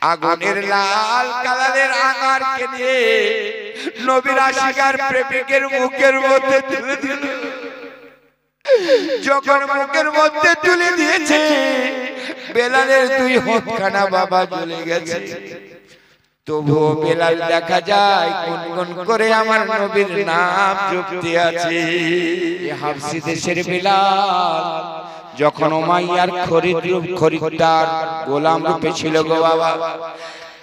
আগুনের লাল কালারের আঙ্গারকে নিয়ে নবীর আশিকার প্রেমিকের মুখের মধ্যে তুলে দিল। যখন মুখের মধ্যে তুলে দিয়েছে বেলালের দুই হাতখানা বাবা জ্বলে গেছে। তবুও বেলাল দেখা যায় গুনগুন করে আমার নবীর নাম জপতে আছে। হাবশী দেশের বেলাল যখন উমাইয়ার খরিদ্দার গোলাম রূপে ছিল গো বাবা,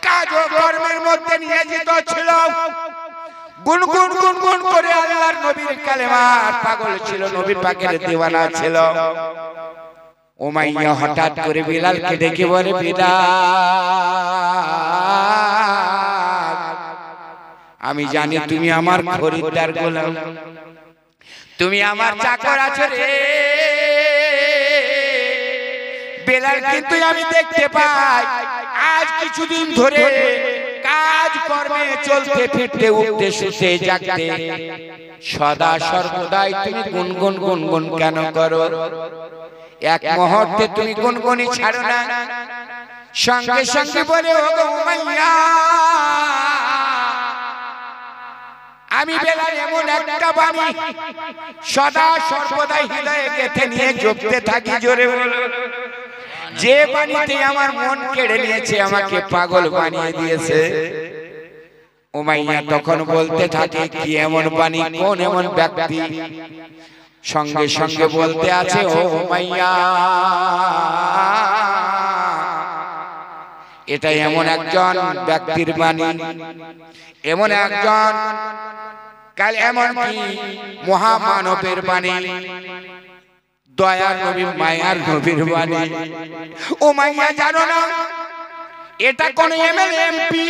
কাজ ও কর্মের মধ্যে নিয়োজিত ছিল। গুনগুন গুনগুন করে আল্লাহর নবীর কালেমার পাগল ছিল, নবী পাকের দেওয়ানা ছিল। উমাইয়া হঠাৎ করে বিলালকে ডেকে বলে, বিলাল, আমি জানি তুমি আমার খরিদ্দার গোলাম, তুমি আমার চাকর আছো রে বেলাল, কিন্তু আমি দেখতে পাই আজ কিছুদিন ধরে কাজ কর্মে চলতে ফিরতে উঠতে শুতে জাগতে সদা সর্বদাই তুমি গুনগুন গুনগুন কেন করো? এক মুহূর্তে তুমি গুনগুনি ছাড়ো না। সঙ্গে সঙ্গে বলে, ও গো উমাইয়া, আমি বেলাল এমন একটা বাণী সদা সর্বদাই হৃদয়ে গেঁথে নিয়ে জপতে থাকি, জোরে বলো, যে বাণীতে আমার মন কেড়ে নিয়েছে, আমাকে পাগল বানিয়ে দিয়েছে। উমাইয়া তখন বলতে থাকে, কি এমন বাণী, কোন এমন ব্যক্তি? সঙ্গে সঙ্গে বলতে আছে, ও উমাইয়া, এটা এমন একজন ব্যক্তির বাণী, এমন একজন কাল এমন কি মহামানবের বাণী, দয়ার নবী মায়ার নবীর বাণী। উমাইয়া জানো না, এটা কোন এমএলএ এমপি,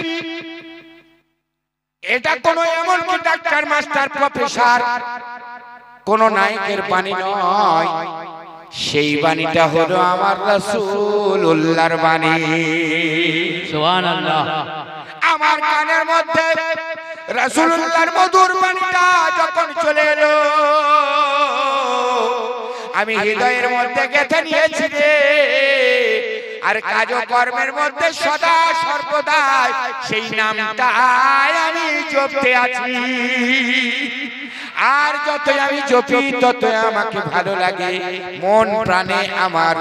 এটা কোন এমন কি ডাক্তার মাস্টার প্রফেসর, কোন নায়কের বাণী নয়, সেই বাণীটা হলো আমার রাসূলুল্লাহর বাণী। সুবহানাল্লাহ। আমার কানের মধ্যে রাসূলুল্লাহর মধুর বাণীটা যখন চলে এলো, আমি হৃদয়ের মধ্যে গেঁথে নিয়েছি রে, আর কাজ কর্মের মধ্যে সদা সর্বদা সেই নামটাই আমি জপতে আছি। আর যতই আমি জপি ততই আমাকে ভালো লাগে, মন প্রাণে আমার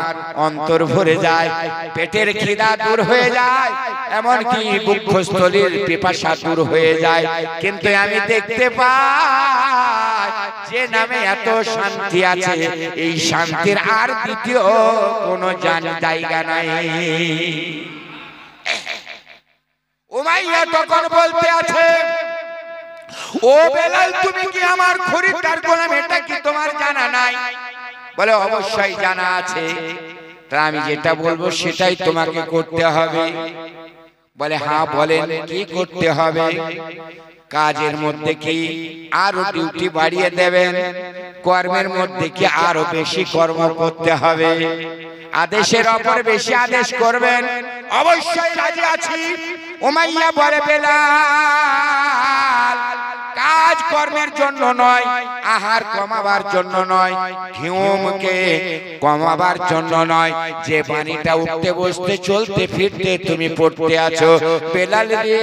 অন্তর ভরে যায়, পেটের খিদা দূর হয়ে যায়, এমনকি বুকস্থলীর পিপাসা দূর হয়ে যায়। কিন্তু আমি দেখতে পাই যে নামে এত শান্তি আছে, এই শান্তির আর দ্বিতীয় কোনো জায়গা নাই। উমাইয়া তখন বলতে আছে, ও বেলাল, তুমি কি আমার খরিদ্দার গোলাম, এটা কি তোমার জানা নাই? বলে, অবশ্যই জানা আছে, তা আমি যেটা বলবো সেটাই তোমাকে করতে হবে। বলে, হ্যাঁ বলেন, কি করতে হবে? কাজের মধ্যে কি আরো ডিউটি বাড়িয়ে দেবেন? কর্মের মধ্যে কি আরো বেশি কর্ম করতে হবে? আদেশের উপর বেশি আদেশ করবেন? অবশ্যই রাজি আছি। উমাইয়া বলে, বেলাল, কাজ কর্মের জন্য নয়, আহার কমাবার জন্য নয়, ঘুমকে কমাবার জন্য নয়, যে বাণীটা উঠতে বসতে চলতে ফিরতে তুমি পড়তে আছো বেলাল রে,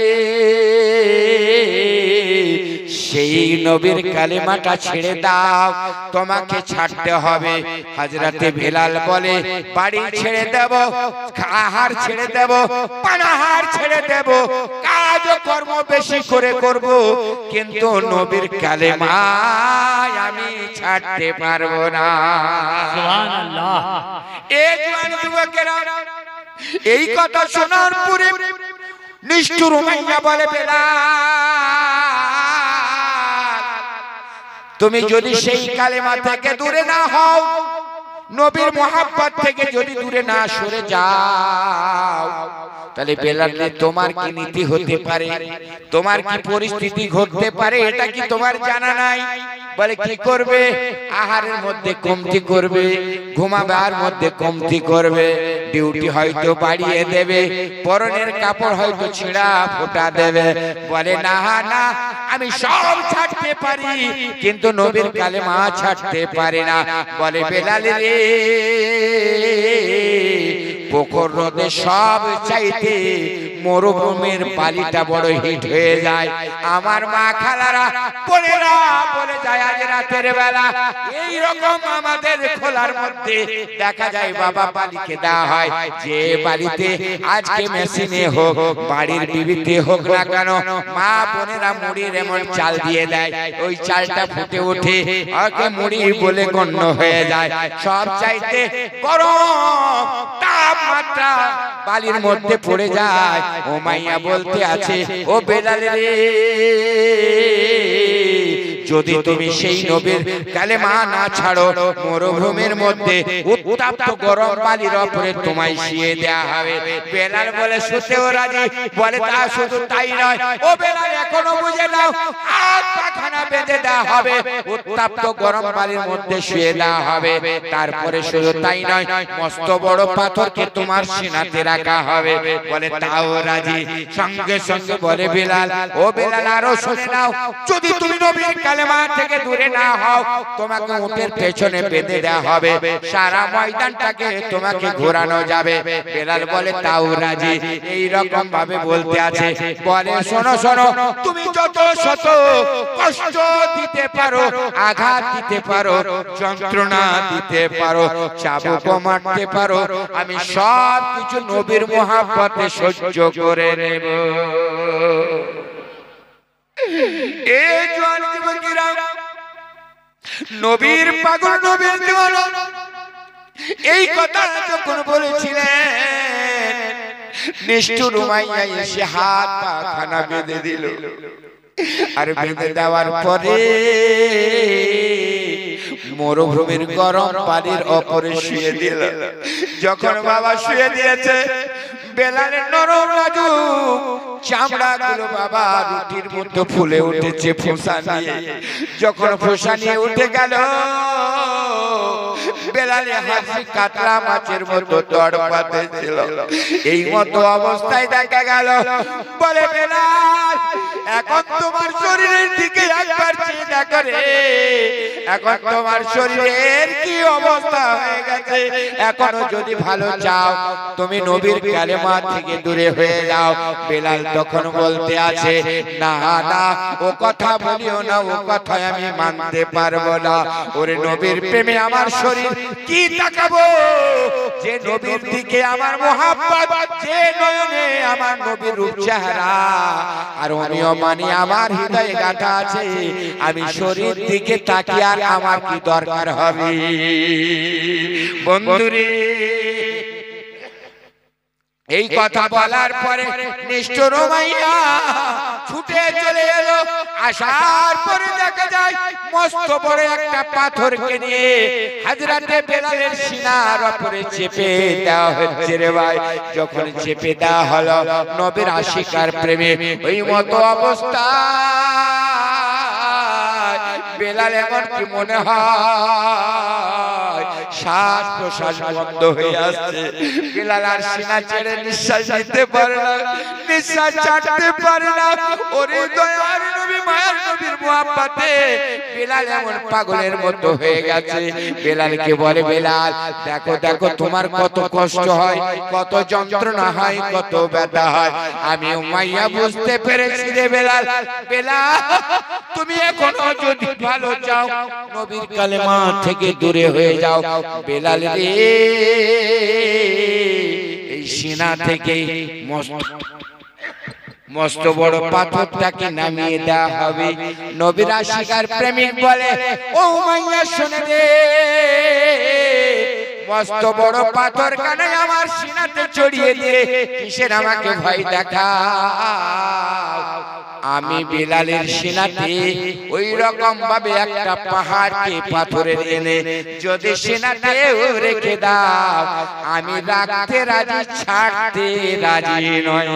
সেই নবীর কালেমাটা ছেড়ে দাও, তোমাকে ছাড়তে হবে। হযরতে বেলাল বলে, বাড়ি ছেড়ে দেব, আহার ছেড়ে দেব, পানাহার ছেড়ে দেব, কাজ কর্ম বেশি করে করব, কিন্তু নবীর কালেমা আমি ছাড়তে পারবো না। সুবহানাল্লাহ। এই জওয়ান যুবকেরা এই কথা শোনার পরে নিষ্ঠুর উমাইয়া বলে, বেলাল, তুমি যদি সেই কালেমা থেকে দূরে না হও, নবীর মোহাব্বত থেকে যদি দূরে না সরে যাও, তাহলে বেলাল, তোমার কি নীতি হতে পারে, তোমার কি পরিস্থিতি ঘটতে পারে, এটা কি তোমার জানা নাই? বলে, কি করবে? আহারের মধ্যে কমতি করবে, ঘুমাবার মধ্যে কমতি করবে, ডিউটি হয়তো বাড়িয়ে দেবে, পরনের কাপড় হয়তো ছিঁড়া ফোটা দেবে। বলে, না না, আমি সব ছাড়তে পারি, কিন্তু নবীর কালেমা ছাড়তে পারি না। বলে, বেলাল রে, পুকুর নদে সব চাইতে মরুভূমির বালিটা বড় হিট হয়ে যায়। আমার মা খালারা বোনেরা বলে যায় আজ রাতের বেলা এই রকম আমাদের খোলার মধ্যে দেখা যায় বাবা বালিকে দেওয়া হয়, যে বাড়িতে আজকে মেশিনে হোক বাড়ির বিবিতে হোক না কেন মা বোনেরা মুড়ির এমন চাল দিয়ে দেয়, ওই চালটা ফুটে ওঠে ওকে মুড়ি বলে গণ্য হয়ে যায়। সব চাইতে গরম তাপমাত্রা বালির মধ্যে পড়ে যায়। ও মাইয়া বলতে আছে, ও বেলাল রে, যদি তুমি সেই নবীর কালেমা না ছাড়ো মরুভূমির মধ্যে উত্তপ্ত গরম বালির উপরে তোমায় শুইয়ে দেয়া হবে। বেলাল বলে শুতেও রাজি, বলে তা শুধু তাই নয়, ও বেলাল এখনো বুঝে নাও, হাত পাখানা বেঁধে দেওয়া হবে, উত্তপ্ত গরম বালির মধ্যে শুয়ে দেওয়া হবে। তারপরে শুধু তাই নয়, মস্ত বড় পাথরকে তোমার সিনাতে রাখা হবে। বলে তাও রাজি। সঙ্গে সঙ্গে বলে বেলাল, ও বেলাল আরো শুনে নাও, যদি তুমি নবীর কালেমা থেকে দূরে না হও তোমাকে উটের পেছনে বেঁধে দেওয়া হবে, সারা ময়দানটাকে তোমাকে ঘোরানো যাবে। বেলাল বলে তাও রাজি। এই রকম ভাবে বলতে আছে, বলে শোনো শোনো, তুমি যত শত কষ্ট দিতে পারো, আঘাত দিতে পারো, যন্ত্রণা দিতে পারো, চাবুক মারতে পারো, আমি সব কিছু নবীর মহব্বতে সহ্য করে নেব। এই জওয়ান যুবকেরা নবীর পাগল, নবীর দিওয়ানা, এই কথা যখন বলেছিলেন নিষ্ঠুর উমাইয়া এসে হাত পাখানা বেঁধে দিল। আর বেঁধে দেওয়ার পরে মরুভূমির গরম পানির উপরে শুয়ে দিল। যখন বাবা শুয়ে দিয়েছে, বেলালের নরম নাজুক চামড়া গুলো বাবা রুটির মধ্যে ফুলে উঠেছে ফোঁসা নিয়ে। যখন ফোঁসা নিয়ে উঠে গেল, বেলালে হাসি কাতলা মাছের মতো তড়পাতে ছিল। এই মতো অবস্থায় দেখা গেল, বলে বেলাল এখন তোমার শরীরের দিকে একবার চেয়ে দেখো রে, এখন তোমার শরীরের কি অবস্থা হয়ে গেছে। এখনো যদি ভালো চাও তুমি নবীর কালেমা থেকে দূরে হয়ে যাও। বেলাল তখন বলতে আছে, না না, ও কথা বলিও না, ও কথা আমি মানতে পারবো না। ওরে নবীর প্রেমে আমার শরীর কি তাকাবো, যে নবীর দিকে আমার মোহাব্বত, যে নয়নে আমার নবীর রূপ চেহারা, আর আমিও মানি আমার হৃদয়ে গাঁথা আছে, আমি শরীর দিকে তাকিয়ে আর আমার কি দরকার হবে। বন্ধুরে, এই কথা বলার পরে নিষ্ঠুর উমাইয়া ছুটে চলে এলো। আসার পরে দেখা যায় মস্ত বড় একটা পাথরকে নিয়ে হযরতে বেলালের সিনার উপরে চেপে দেওয়া হচ্ছে রে ভাই। যখন চেপে দেওয়া হলো নবীর আশিকার প্রেমে, ওই মতো অবস্থা বেলাল এমন কি মনে হয় শ্বাস প্রশ্বাস বন্ধ হয়ে আসছে। বেলাল আর সিনা ছেড়ে নিঃশ্বাস নিতে পারে না, নিঃশ্বাস ছাড়তে পারে না। ওরে দয়ার নবী, মায়ার নবীর মুহাব্বতে বেলাল এমন পাগলের মতো হয়ে গেছে। বেলালকে বলে, বেলাল দেখো দেখো তোমার কত কষ্ট হয়, কত যন্ত্রণা হয়, কত ব্যথা হয়, আমি উমাইয়া বুঝতে পেরেছি রে বেলাল। বেলাল তুমি এখনো যদি ভালো চাও নবীর কালেমা থেকে দূরে হয়ে যাও। বেলাল রে, এই সিনা থেকে মস্ত বড় পাথরটাকে নামিয়ে দেওয়া হবে। নবীর আশিকার প্রেমিক বলে, ও উমাইয়া শুনে দে, মস্ত বড় পাথর কানে আমার সিনাতে চড়িয়ে দিয়ে কিসের আমাকে ভয় দেখা। আমি বেলালের সিনাতে ওই রকম ভাবে একটা পাহাড়কে পাথরের এনে যদি সিনাতে রেখে দাও, আমি রাখতে রাজি, ছাড়তে রাজি নয়।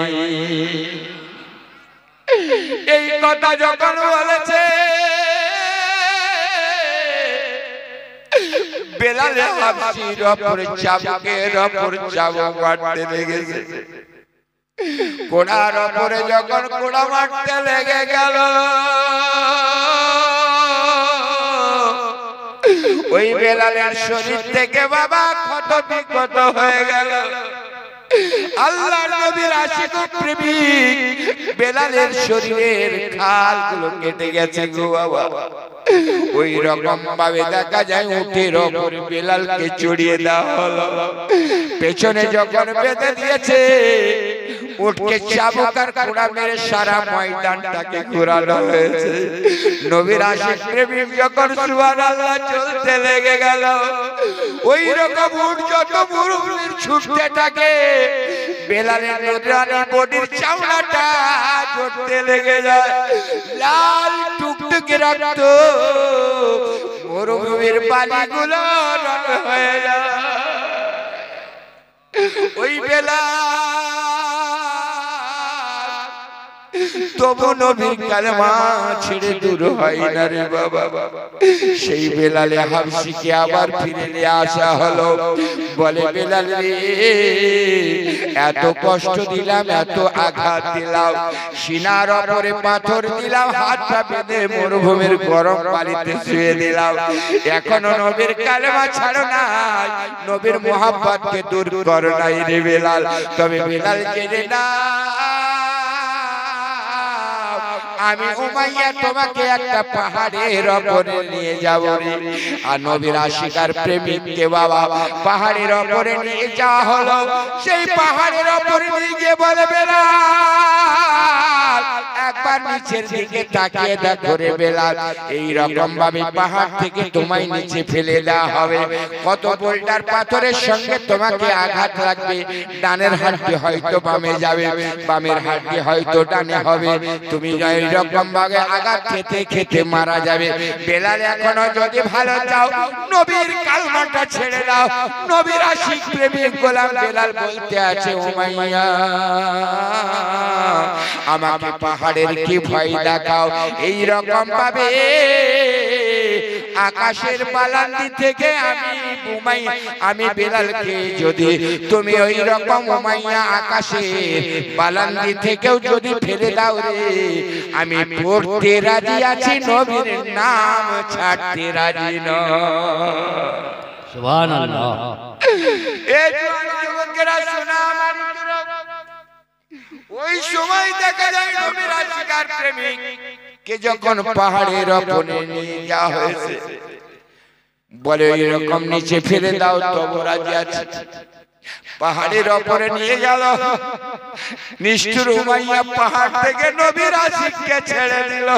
এই কথা যখন বলেছে, বেলাল হাবশির উপরে চাবুকের উপর চাবুক মারতে লেগেছে। কোড়ার উপরে যখন কোড়া মারতে লেগে গেল, ওই বেলালের শরীর থেকে বাবা ক্ষত বিক্ষত হয়ে গেল। আল্লাহর নবীর আশিক ও প্রেমিক বেলালের শরীরের খালগুলো কেটে গেছে গো বাবা। ওই রকম ভাবে দেখা যায় উটের ওপরে বেলালকে চড়িয়ে দেওয়া হলো। পেছনে যখন বেঁধে দিয়েছে উটকে চাবুক আর কোড়া মেরে সারা ময়দানটাকে ঘোরানো হয়েছে। নবীর আশিক প্রেমিক যখন সুবহানাল্লাহ চলতে লেগে গেল, ওই রকম উট যত মুরুব্বির ছুটতে থাকে বেলালের নুরানি বডির চামড়াটা জড়তে লেগে যায়। লাল টুকটুকে রক্ত মরুভূমির বালিগুলো রং হয়ে যায়। ওই বেলাল তবু নবীর কালেমা ছেড়ে দূর হয় না রে বাবা। সেই বেলালে হাবশিকে আবার ফিরে নিয়ে আসা হলো। বলে বেলাল রে, এত কষ্ট দিলাম, এত আঘাত দিলাম, সিনার ওপরে পাথর দিলাম, হাতটা বেঁধে মরুভূমির গরম পানিতে শুয়ে দিলাম, এখনো নবীর কালেমা ছাড়ো নাই, নবীর মোহাব্বতকে দূর করো নাই রে বেলাল। তবে বেলাল জেনে না, আমি উমাইয়া তোমাকে একটা পাহাড়ের উপরে নিয়ে যাব রে। আর নবীর আশিক আর প্রেমিককে বাবা পাহাড়ের উপরে নিয়ে যাওয়া হলো। সেই পাহাড়ের উপরে নিয়ে গিয়ে বলে বেলাল একবার নিচের দিকে তাকিয়ে দেখো রে বেলাল, এই রকম ভাবে পাহাড় থেকে তোমায় নিচে ফেলে দেওয়া হবে। কত বোল্ডার পাথরের সঙ্গে তোমাকে আঘাত লাগবে, ডানের হাড়টি হয়তো বামে যাবে, বামের হাড়টি হয়তো ডানে হবে, তুমি এরকম ভাবে আঘাত খেতে খেতে মারা যাবে। বেলাল এখনো যদি ভালো চাও নবীর কালমাটা ছেড়ে দাও। নবীর আশিক প্রেমিক গোলাম বেলাল বলতে আছে, উমাইয়া আমাকে পাহাড়ের কি ভয় দেখাও। এই রকম ভাবে আকাশের বালান্দি থেকে আমি বেলালকে যদি তুমি ওই রকম উমাইয়া আকাশের বালান্দি থেকেও যদি ফেলে দাও রে, আমি পড়তে রাজি আছি, নবীর নাম ছাড়তে রাজি নই। সুবহানাল্লাহ। এই যুবকেরা শোনা আমার, ওই সময় দেখা যায় নবীর আশিক আর প্রেমিক কে যখন পাহাড়ের উপরে নিয়ে যাওয়া হয়েছে, বলে ওই রকম নিচে ফেলে দাও, তবু রাজি আছে। পাহাড়ের উপরে নিয়ে গেল, নিষ্ঠুর উমাইয়া পাহাড় থেকে নবীর আশিককে ছেড়ে দিল।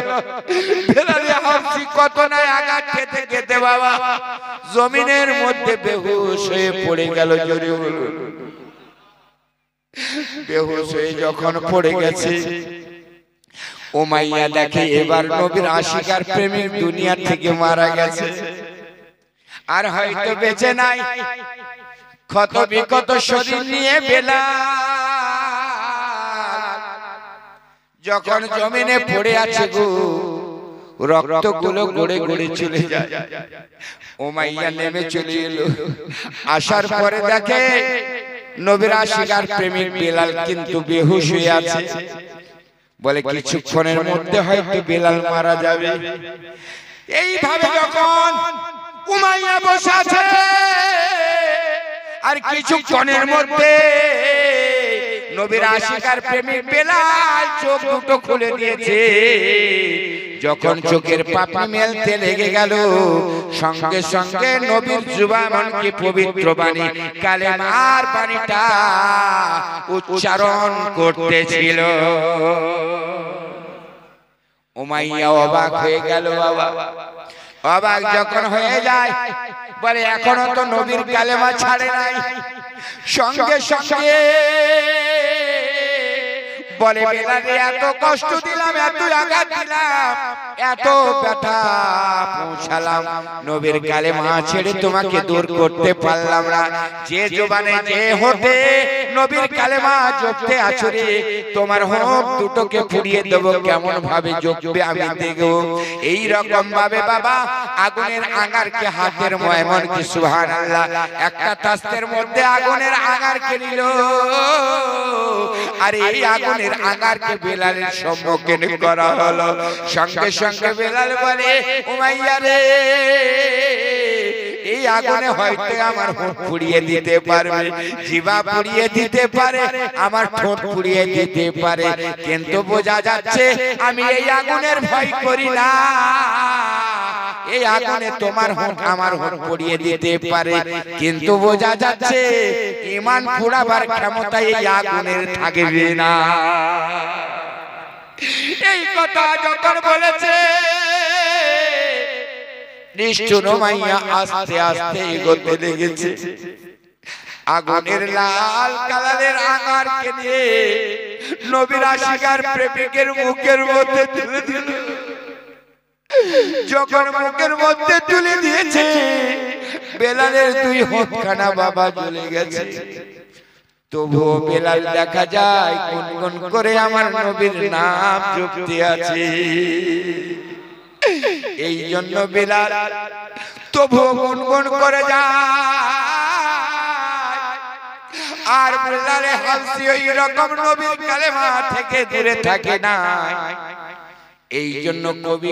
বেলালে হাবশি কত না আঘাত খেতে খেতে বাবা জমিনের মধ্যে বেহুশ হয়ে পড়ে গেল। জোরে বলুন। বেহুশ হয়ে যখন পড়ে গেছে, উমাইয়া দেখে এবার নবীর আশিক আর প্রেমিক দুনিয়া থেকে মারা গেছে, আর হয়তো বেঁচে নাই। ক্ষত বিক্ষত শরীর নিয়ে বেলাল যখন জমিনে পড়ে আছে গো, রক্তগুলো গড়ে গড়ে চলে যায়। উমাইয়া নেমে চলে এলো, আসার পরে দেখে নবীর আশিক আর প্রেমিক বেলাল কিন্তু বেহুশ হয়ে আছে। বলে কিছুক্ষণের মধ্যে হয়তো বেলাল মারা যাবে। এইভাবে যখন উমাইয়া বসে আছে, আর কিছুক্ষণের মধ্যে নবীর আশিক আর প্রেমিক বেলাল চোখ দুটো খুলে দিয়েছে। যখন চোখের পাপড়ি মেলতে লেগে গেল, সঙ্গে সঙ্গে নবীর জুবান কি পবিত্র বাণী কালেমার বাণীটা উচ্চারণ করতেছিল। উমাইয়া অবাক হয়ে গেল বাবা। অবাক যখন হয়ে যায়, বলে এখনো তো নবীর কালেমা ছাড়ে নাই। সঙ্গে সঙ্গে বলে বেলালে এত কষ্ট দিলাম, এত আঘাত দিলাম, এত ব্যথা পৌঁছালাম, নবীর কালেমা ছেড়ে তোমাকে দূর করতে পারলাম না। যে জবানে যে হতে নবীর কালেমা জপতে আছো রে, তোমার হোক দুটোকে পুড়িয়ে দেবো, কেমন ভাবে জপবে আমি দেখবো। এই রকম ভাবে বাবা আগুনের আঙ্গারকে হাতের ময়মন কি সুবহানাল্লাহ, একটা তাস্তের মধ্যে আগুনের আঙ্গারকে নিল, আর এই আগুনের আঙ্গারকে বেলালের সম্মুখীন করা হলো। সঙ্গে সঙ্গে বেলাল বলে, উমাইয়া রে এই আগুনে হয়তো আমার হোঁট পুড়িয়ে দিতে পারবে, জিভা পুড়িয়ে দিতে পারে, আমার ঠোঁট পুড়িয়ে দিতে পারে, কিন্তু বোঝা যাচ্ছে আমি এই আগুনের ভয় করি না। এই আগুনে তোমার হোঁট আমার হোঁট পুড়িয়ে দিতে পারে, কিন্তু বোঝা যাচ্ছে ঈমান পোড়াবার ক্ষমতা এই আগুনের থাকবে না। এই কথা যখন বলেছে নিষ্ঠুর মাইয়া আস্তে আস্তে এগোতে লেগেছে। আগুনের লাল কালারের আঙারকে নিয়ে নবীর আশিকার প্রেমিকের মুখের মধ্যে তুলে দিল। যখন মুখের মধ্যে তুলে দিয়েছে বেলালের দুই হোঁটখানা বাবা জ্বলে গেছে। তবুও বেলাল দেখা যায় গুনগুন করে আমার নবীর নাম জপতে আছে। এই জন্য বেলাল তবুও গুনগুন করে যায়। আর বেলালে হাসি ওই রকম নবীর কালেমা থেকে দূরে থাকে না। এই জন্য কবি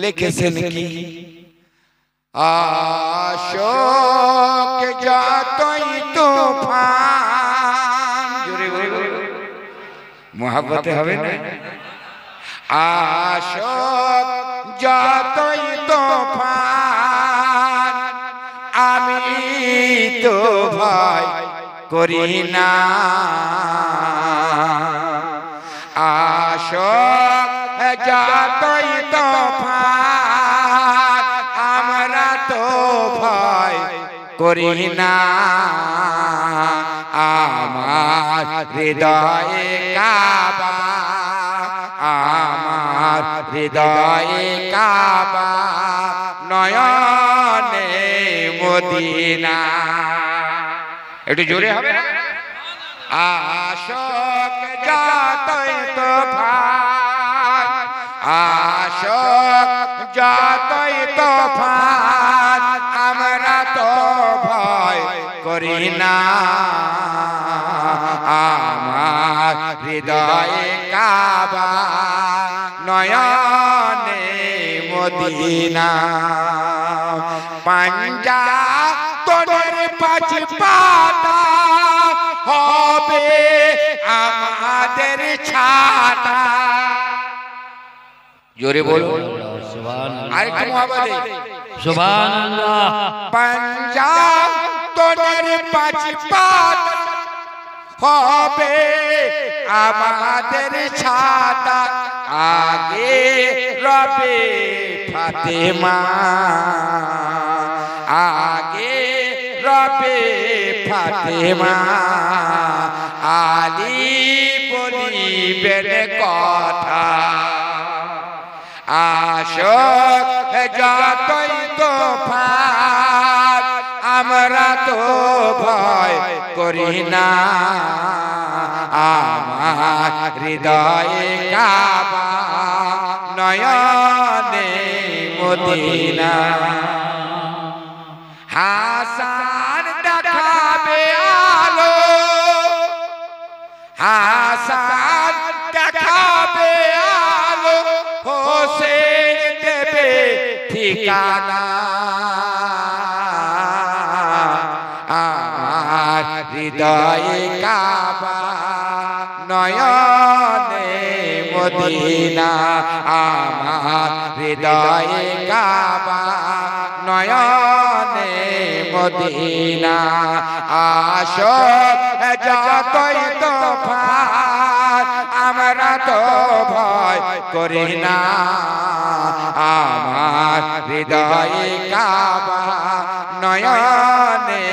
লিখেছেন কি, আশোক যতই তুফান, জোরে বলে মোহাব্বতে হবে না, আশোক যতই তুফান আমি তো ভয় করি না। আশোক যতই তুফান আমরা তো ভয় করি না। আমার হৃদয়ে কাবা, আমার হৃদয়ে কাবা, নয়নে মদিনা। একটু জোরে হবে না? আশোক যতই তুফান, আশোক যতই তুফান আমরা তো ভয় করি না। আমার হৃদয়ে কাবা, নয়নে মদিনা। পাঞ্জা তোদের পাঁচ পাতা হবে আমাদের ছাতা। জোরে বলো আরেকটু মহাবাদে সুবহানাল্লাহ। পাঞ্জাব তোদের পাঁচ পাতা হবে আমাদের ছাতা। আগে রবে ফাতেমা, আগে রবে ফাতেমা, আলী বলিবেন কথা। আশোক যতই তুফান আমরা তো ভয় করি না। আমার হৃদয়ে কাবা, নয়নে মদিনা। হাসান দেখাবে আলো, হাসান দেখাবে আলো, হোসেন দেবে ঠিকানা। আমার হৃদয়ে কাবা, নয়নে মদিনা। আমার হৃদয়ে কাবা, নয়নে মদিনা। আশোক যতই তুফান আমরা তো ভয় করি না। আমার হৃদয়ে কাবা, নয়নে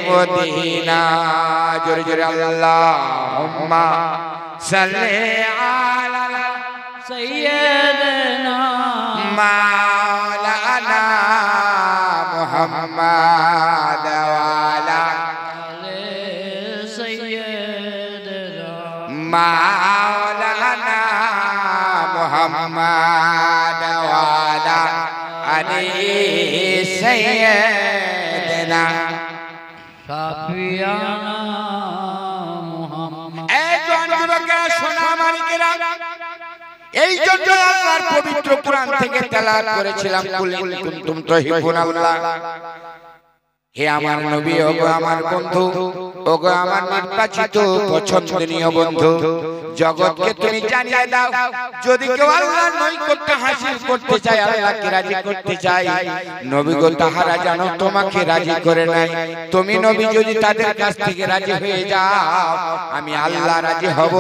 মদিনা। জোরে জোরে আল্লাহুম্মা সাল্লি আলা সাইয়্যিদিনা মাওলানা মুহাম্মাদ ওয়া আলা সাইয়্যিদিনা মাওলানা মুহাম্মাদ ওয়া আলা আলি সাইয়্যিদিনা শাফিয়ানা মুহাম্মদ। এই জোয়ান যুবকেরা, সোনা মানিকেরা, এই জন্য আল্লাহর পবিত্র কোরআন থেকে তেলাওয়াত করেছিলাম, কুল ইন কুনতুম তুহিব্বুনাল্লাহ হে আমার নবী, ওগো আমার বন্ধু, ওগো আমার নির্বাচিত পছন্দনীয় বন্ধু, জগৎকে তুমি জানিয়ে দাও, যদি কেউ আল্লাহর নৈকট্য হাসিল করতে চায়, আল্লাহকে রাজি করতে চায়, নবী গো তাহারা জানো তোমাকে রাজি করে নাই। তুমি নবী যদি তাদের কাছ থেকে রাজি হয়ে যাও, আমি আল্লাহ রাজি হব,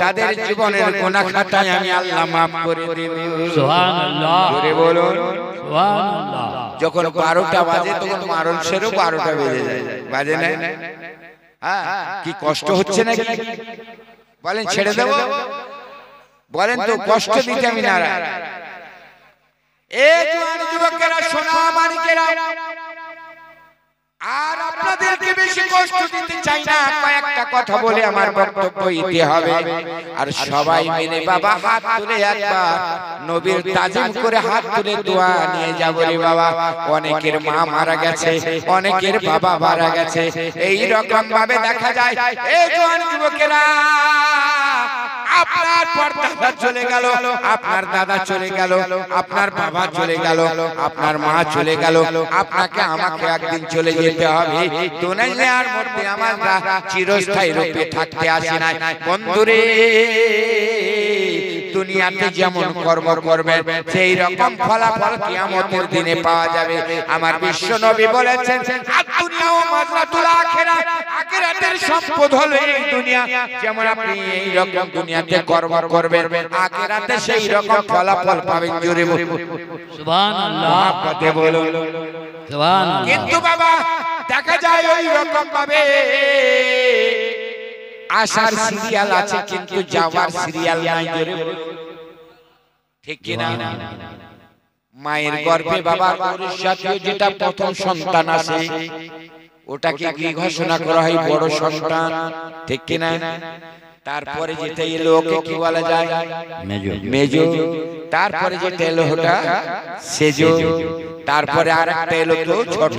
তাদের জীবনের গুনাহ খাতায় আমি আল্লাহ maaf করে দেব। সুবহানাল্লাহ, জোরে বলুন সুবহানাল্লাহ। যখন 12টা বাজে তখন মানুষেরও 12টা বেজে যায়, বাজে না? হ্যাঁ, কি কষ্ট হচ্ছে নাকি? বলেন ছেড়ে দেব? বলেন তো, কষ্ট দিতে আমি নারাজ। এই জওয়ান যুবকেরা, সোনা মানিকেরা, আর আপনাদেরকে বেশি কষ্ট দিতে চাই না, কয়েকটা কথা বলে আমার বক্তব্য দিতে হবে। আর সবাই মিলে বাবা হাত তুলে একবার নবীর তাজিম করে হাত তুলে দোয়া নিয়ে যাব রে বাবা। অনেকের মা মারা গেছে, অনেকের বাবা মারা গেছে, এই রকম ভাবে দেখা যায়। এই জওয়ান যুবকেরা, আপনার পরদাদা চলে গেল, আপনার দাদা চলে গেল, আপনার বাবা চলে গেল, আপনার মা চলে গেল, আপনাকে আমাকে একদিন চলে যেতে হবে। দুনিয়ার মধ্যে আমরা চিরস্থায়ী রূপে থাকতে আসি নাই বন্ধুরে। দুনিয়াতে যেমন কর্ম করবেন সেই রকম ফলাফল কিয়ামতের দিনে পাওয়া যাবে। আমার বিশ্ব নবী বলেছেন, দুনিয়া ও মাজরাতুল আখিরাহ, আখিরাতের সম্পদ হলো এই দুনিয়া। যেমন আপনি এই রকম দুনিয়াতে কর্ম করবেন, আখিরাতে সেই রকম ফলাফল পাবেন। জোরে বলুন সুবহানাল্লাহ, কথা বলুন সুবহানাল্লাহ। কিন্তু বাবা দেখা যায় ওই রকম ভাবে আসার সিরিয়াল আছে কিন্তু যাওয়ার সিরিয়াল নাই। জোরে বলুন ঠিক কি না? মায়ের গর্ভে বাবার জাতীয় যেটা প্রথম সন্তান আছে, ওটাকে কি ঘোষণা করা হয়? বড় সন্তান, ঠিক কি না? তারপরে যেটা এলো ওকে কি বলা যায়? মেজো। তারপরে যেটা এলো ওটা সেজো। তারপরে আরেকটা এলো তো ছোট।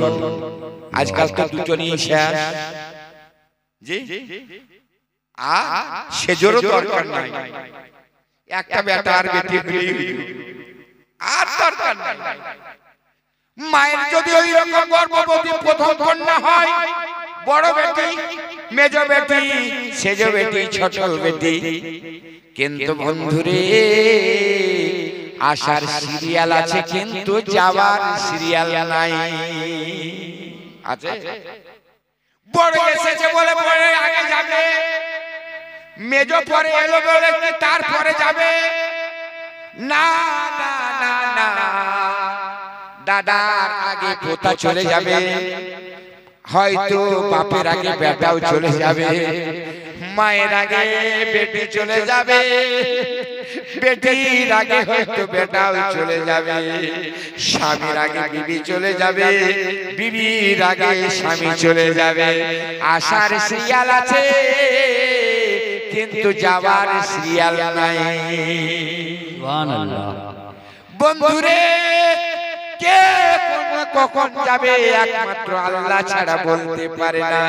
আজকাল তো দুটো নিয়ে শেষ। জি, সেজোরও দরকার নাই, একটা বেটা আর বেটি আর দরকার নাই। মায়ের যদি ওই রকম গর্ভবতী প্রথম কন্যা হয়, বড় বেটি, মেজ বেটি, সেজ বেটি, ছোট বেটি, কিন্তু বন্ধুরে আসার সিরিয়াল আছে কিন্তু যাওয়ার সিরিয়াল নাই। আছে বড় এসেছে বলে পরে আগে যাবে, মেজ পরে এলো বলে কি তারপরে যাবে? না না না না, দাদার আগে পোতা চলে যাবে, হয়তো বাপের আগে বেটাও চলে যাবে, মায়ের আগে বেটি চলে যাবে, বেটির আগে হয়তো বেটাও চলে যাবে, স্বামীর আগে বিবি চলে যাবে, বিবির আগে স্বামী চলে যাবে। আসার সিরিয়াল আছে কিন্তু যাওয়ার সিরিয়াল নাই। সুবহানাল্লাহ। বন্ধুরে, কে কখন যাবে একমাত্র আল্লাহ ছাড়া বলতে পারে না।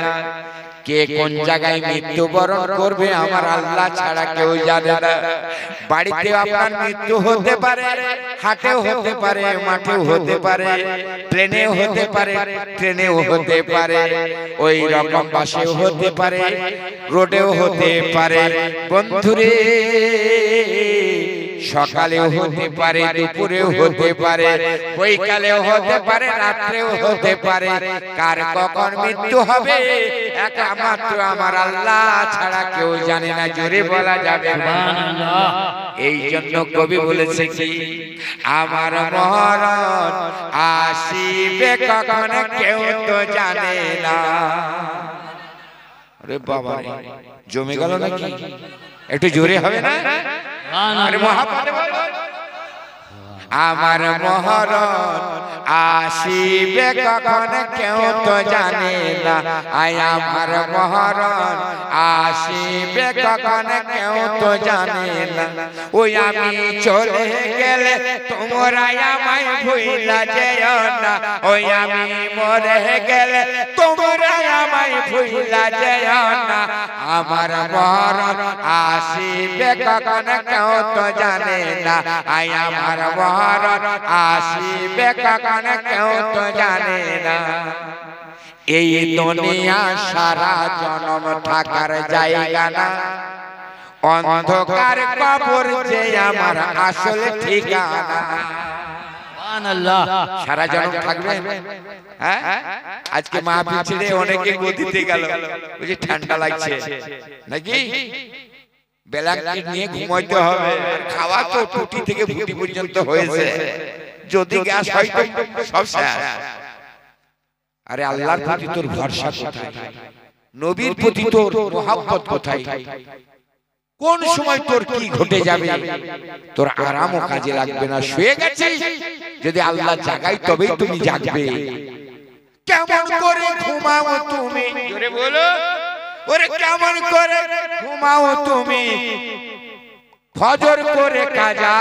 কে কোন জায়গায় মৃত্যুবরণ করবে আমার আল্লাহ ছাড়া কেউ জানে না। বাড়িতে আপনার মৃত্যু হতে পারে, হাটেও হতে পারে, মাঠেও হতে পারে, প্লেনেও হতে পারে, ট্রেনেও হতে পারে, ওই রকম বাসেও হতে পারে, রোডেও হতে পারে। বন্ধুরে, সকালেও হতে পারে, দুপুরেও হতে পারে, বৈকালেও হতে পারে, রাত্রেও হতে পারে। কার কখন মৃত্যু হবে একমাত্র আমার আল্লাহ ছাড়া কেউ জানে না। জোরে বলা যাবে না। এই জন্য কবি বলেছে কি, আমার মরণ আসিবে কখন কেউ তো জানে না। আরে বাবা, জমে গেল নাকি? একটু জোরে হবে না? আরে মহাপাতে বলো, আমার মহরণ আসিবে কখন কেউ তো জানে না। আয় আমার মহরণ আসিবে কখন কেউ তো জানে না। ওই আমি চলে গেলে তোমরা আমায় ভুইলা যেও না। ওই আমি মরে গেলে তোমরা আমায় ভুইলা যেও না। আমার মহরণ আসিবে কখন কেউ তো জানে না। আয় আমার মহরণ আসিবে কখন কেউ তো জানে না। এই দুনিয়া সারা জনম থাকার জায়গা না, অন্ধকার কবর যে আমার আসল ঠিকানা। সুবহানাল্লাহ। সারা জনম থাকবেন? হ্যাঁ, আজকে মাহফিল ছেড়ে অনেকে গদিতে গেল, বুঝি ঠান্ডা লাগছে নাকি, ব্ল্যাঙ্কেট নিয়ে ঘুমাইতে হবে, খাওয়া তো টুটি থেকে ফুটি পর্যন্ত হয়েছে, যদি গ্যাস হয় তো সব শেষ। আরে আল্লাহর প্রতি তোর ভরসা কোথায়? নবীর প্রতি তোর মোহাব্বত কোথায়? কোন সময় তোর কি ঘটে যাবে? তোর আরামও কাজে লাগবে না। শুয়ে গেছিস, যদি আল্লাহ জাগায় তবেই তুমি জাগবে। কেমন করে ঘুমাও তুমি, জোরে বলো, ওরে কেমন করে ঘুমাও তুমি, ফজর করে কাজা,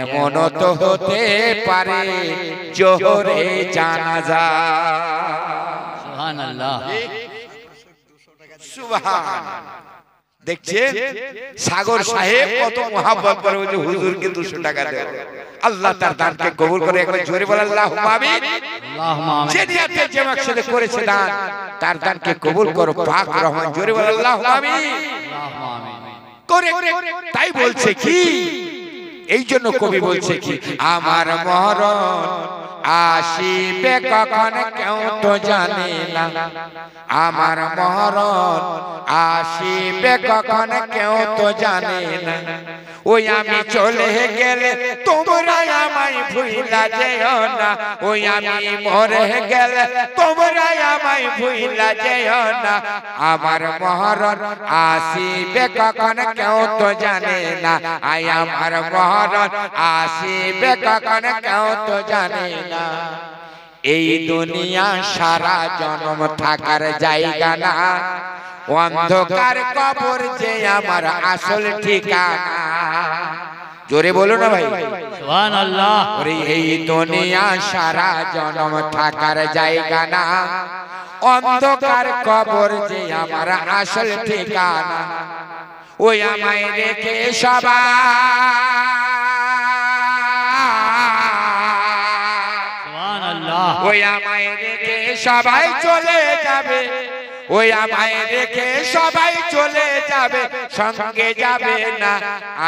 এমন তো হতে পারে জোহরে জানাজা। সুবহানাল্লাহ। সুবহানাল্লাহ। দেখছেন সাগর সাহেব কত মোহাব্বত করে, ওই যে হুজুরকে 200 টাকা দেয়। আল্লাহ তার দানকে কবুল করে, একবার জোরে বলেন আল্লাহুম্মা আমিন। আল্লাহুম্মা আমিন। যে নিয়তে যে মাকসাদে করেছে দান, তার দানকে কবুল করো পাক রহমান। জোরে বলেন আল্লাহুম্মা আমিন। আল্লাহুম্মা আমিন। করে তাই বলছে কি, এই জন্য কবি বলছে কি, আমার মরণ আসিবে কখন কেউ তো জানে না, আমার মরণ আসিবে কখন কেউ তো জানে না, ওই আমি চলে গেলে তোমরা আমায় ভুইলা যেও না, ওই আমি মরে গেলে তোমরা আমায় ভুইলা যেও না, আমার মরণ আসিবে কখন কেউ তো জানে না, আই আমার মরণ আসিবে কখন কেউ তো জানে না। এই দুনিয়া সারা জনম থাকার জায়গা না, অন্ধকার কবর যে আমার আসল ঠিকানা। জোরে বলো না ভাই, সুবহানাল্লাহ। ওরে এই দুনিয়া সারা জনম থাকার জায়গা না, অন্ধকার কবর যে আমার আসল ঠিকানা। ওই আমায় রেখে সবাই, সুবহানাল্লাহ। ওই আমায় রেখে সবাই চলে যাবে, ওই আমায় রেখে সবাই চলে যাবে, সঙ্গে যাবে না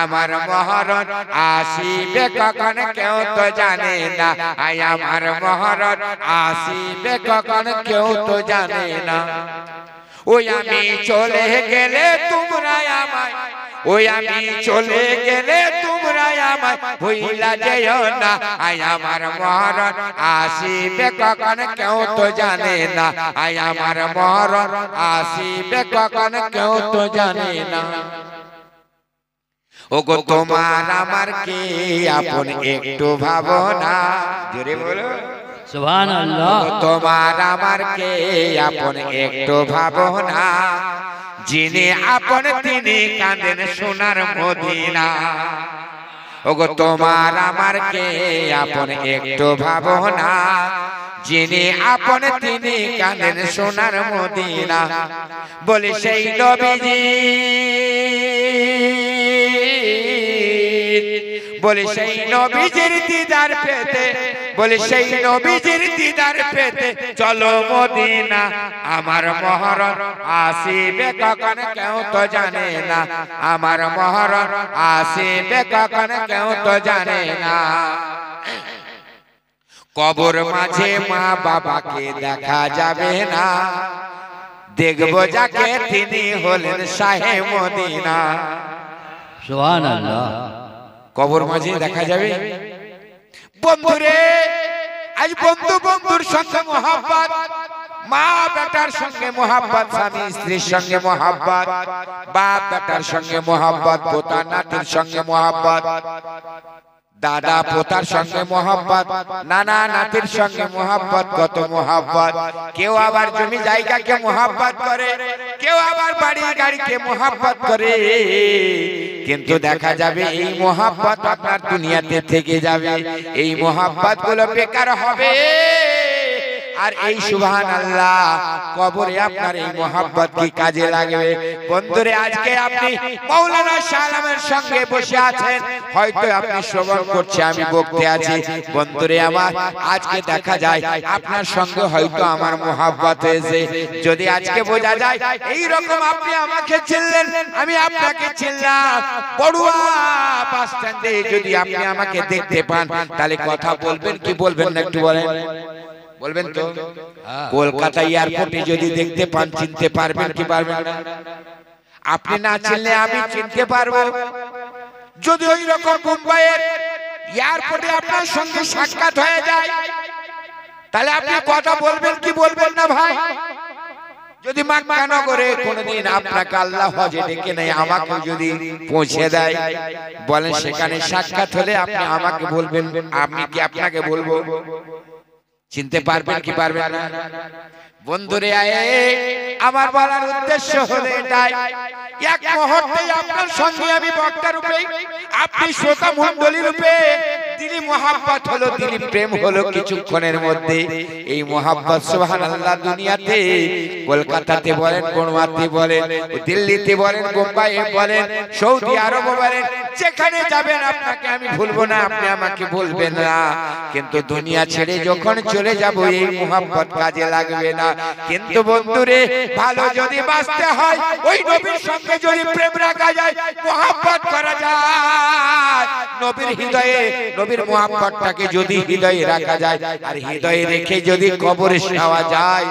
আমার মহরণ আসিবে কখন কেউ তো জানে না, আই আমার মহরণ আসিবে কখন কেউ তো জানে না। ওই আমি চলে গেলে তোমরা আমায়, ওই আমি চলে গেলে তোমরা আমায় ভুইলা যেও না, আই আমার মরণ আসিবে কখন কেউ তো জানে না, আই আমার মরণ আসিবে কখন কেউ তো জানে না। ওগো তোমার আমার কি আপন একটু ভাবনা, জোরে বলো, সুবহানাল্লাহ। তোমার আমার কে আপন একটু ভাবনা, যিনি আপন তিনি কাঁদেন সোনার মদিনা। ওগো তোমার আমার কে আপন একটু ভাবনা, যিনি আপন তিনি কাঁদেন সোনার মদিনা। বলি সেই নবীজি, বলি সেই নবীজির দিদার পেতে, বলি সেই নবীজির দিদার পেতে চলো মদিনা, আমার মহরণ আসিবে কখন কেউ তো জানে না, আমার মহরণ আসিবে কখন কেউ তো জানে না। কবর মাঝে মা বাবাকে দেখা যাবে না, দেখবো যাকে তিনি হলেন শাহে মদিনা। সুবহানাল্লাহ। কবর মাঝে দেখা যাবে। বন্ধুরে, আজ বন্ধু বন্ধুর সঙ্গে মোহাব্বত, মা বেটার সঙ্গে মোহাব্বত, স্বামী স্ত্রীর সঙ্গে মোহাব্বত, বাপ বেটার সঙ্গে মোহাব্বত, পোতা নাতির সঙ্গে মোহাব্বত, দাদা পোতার সঙ্গে মোহাব্বত, নানা নাতির সঙ্গে মোহাব্বত, কত মোহাব্বত। কেউ আবার জমি জায়গাকে মোহাব্বত করে, কেউ আবার বাড়ি গাড়িকে মোহাব্বত করে, কিন্তু দেখা যাবে এই মোহাব্বত আপনার দুনিয়াতে থেকে যাবে, এই মোহাব্বত গুলো বেকার হবে। আর এই সুবহানাল্লাহ কবরে আপনার এই মোহাব্বত কি কাজে লাগবে? বন্ধুরে আজকে আপনি মাওলানা শাহ আলমের সঙ্গে বসে আছেন, হয়তো আপনি শ্রবণ করছে, আমি বকতে আছি। বন্ধুরে আমার আজকে দেখা যায় আপনার সঙ্গে হয়তো আমার মোহাব্বত হয়েছে। যদি আজকে বোঝা যায় এই রকম আপনি আমাকে চিনলেন, আমি আপনাকে চিনলাম, বড়ুয়া বাস স্ট্যান্ডে যদি আপনি আমাকে দেখতে পান, তাহলে কথা বলবেন কি বলবেন না একটু বলেন? বলবেন তো? কলকাতা এয়ারপোর্টে যদি দেখতে পান, চিনতে পারবেন কি পারবেন না? আপনি না চিনলে আমি চিনতে পারবো। যদি ওই রকম মুম্বাইয়ের এয়ারপোর্টে আপনার সঙ্গে সাক্ষাৎ হয়ে যায়, তাহলে আপনি কথা বলবেন কি বলবেন না ভাই? যদি মক্কা নগরে কোনদিন আপনাকে আল্লাহ হজে ডেকে নেয়, আমাকে যদি পৌঁছে দেয়, বলেন সেখানে সাক্ষাৎ হলে আপনি আমাকে বলবেন, আমি কি আপনাকে বলবো? চিনতে পারবেন কি পারবেন না? বন্ধুরে আমার বলার উদ্দেশ্য হলো এটাই, এক মুহূর্তে আপনার সঙ্গে আমি বক্তা রূপে, আপনি শ্রোতা মণ্ডলী রূপে দিলি মোহাব্বত হলো, দিলি প্রেম হলো কিছুক্ষণের মধ্যে। এই মোহাব্বত সুবহানাল্লাহ দুনিয়াতে, কলকাতাতে বলেন, বড়ুয়াতে বলেন, দিল্লিতে বলেন, বোম্বাইয়ে বলেন, সৌদি আরব বলেন, যেখানে যাবেন আপনাকে আমি ভুলবো না, আপনি আমাকে বলবেন না। কিন্তু দুনিয়া ছেড়ে যখন চলে যাব এই মোহাব্বত কাজে লাগবে না। কিন্তু বন্ধুরে ভালো যদি বাঁচতে হয়, ওই নবীর সঙ্গে যদি প্রেম রাখা যায়, মোহাব্বত করা যায়, নবীর হৃদয়ে নবীর মোহাব্বতটাকে যদি হৃদয়ে রাখা যায়, আর হৃদয়ে রেখে যদি কবরে শোয়া যায়,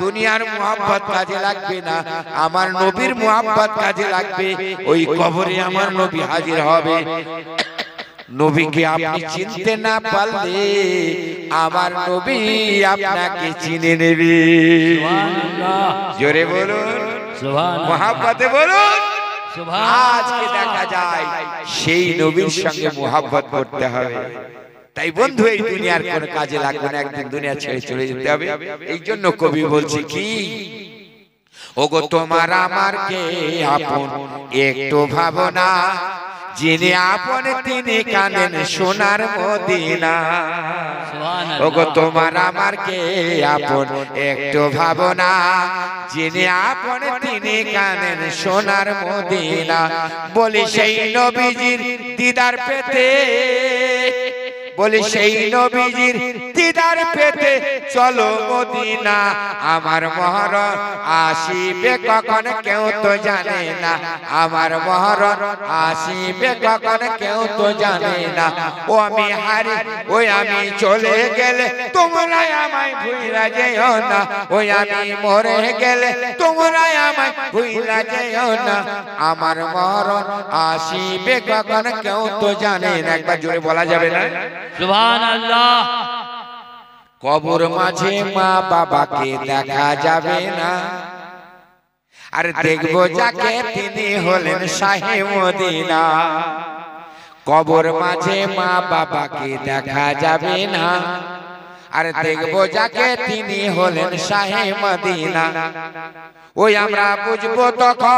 দুনিয়ার মোহাব্বত কাজে লাগবে না, আমার নবীর মোহাব্বত কাজে লাগবে। ওই কবরে আমার নবী হাজির হবে। নবীকে আপনি চিনতে না পারলে আমার নবী আপনাকে চিনে নেবে। জোরে বলুন মোহাব্বতে বলুন। আজকে দেখা যায় সেই নবীর সঙ্গে মোহাব্বত করতে হবে। তাই বন্ধু এই দুনিয়ার কোন কাজে লাগবে না, একদিন দুনিয়া ছেড়ে চলে যেতে হবে। এই জন্য কবি বলছে কি, ওগো তোমার আমার কে আপন একটু ভাবনা, যিনি আপন তিনি কানেন সোনার মদিনা। ওগো তোমার আমার কে আপন একটু ভাবনা, যিনি আপন তিনি কানেন সোনার মদিনা। বলি সেই নবীজির দিদার পেতে, বলি সেই নবীজির দিদার পেতে চলো মদিনা। আমার মহরণ আসিবে কখন কেউ তো জানে না, আমার মহরণ আসিবে কখন কেউ তো জানে না। ও আমি হারি ওই আমি চলে গেলে তোমরা আমায় ভুইলা যেও না, ওই আমি মরে গেলে তোমরা আমায় ভুইলা যেও না। আমার মহরণ আসিবে কখন কেউ তো জানে না। একবার জোরে বলা যাবে না? সুবহানাল্লাহ। কবর মাঝে মা বাবাকে দেখা যাবে না, আর দেখবো যাকে তিনি হলেন শাহে মদিনা। কবর মাঝে মা বাবাকে দেখা যাবে না, আর দেখবো যাকে তিনি হলেন শাহে মদিনা। ওই আমরা বুঝবো তখন,